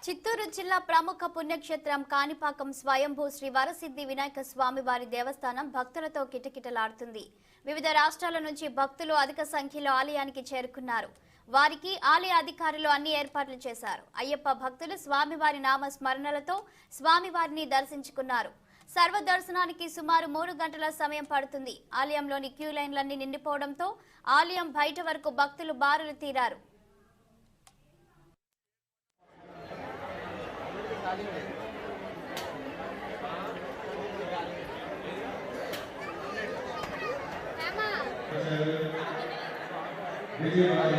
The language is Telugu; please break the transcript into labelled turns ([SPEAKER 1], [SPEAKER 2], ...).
[SPEAKER 1] చిత్తూరు జిల్లా ప్రముఖ పుణ్యక్షేత్రం కాణిపాకం స్వయంభూ శ్రీ వరసిద్ధి వినాయక స్వామి వారి దేవస్థానం భక్తులతో కిటకిటలాడుతుంది. వివిధ రాష్ట్రాల నుంచి భక్తులు అధిక సంఖ్యలో ఆలయానికి చేరుకున్నారు. వారికి ఆలయ అధికారులు అన్ని ఏర్పాట్లు చేశారు. అయ్యప్ప భక్తులు స్వామివారి నామ స్మరణలతో స్వామివారిని దర్శించుకున్నారు. సర్వ దర్శనానికి సుమారు 3 గంటల సమయం పడుతుంది. ఆలయంలోని క్యూ లైన్లన్నీ నిండిపోవడంతో ఆలయం బయట వరకు భక్తులు బారులు తీరారు.
[SPEAKER 2] విజయవాడ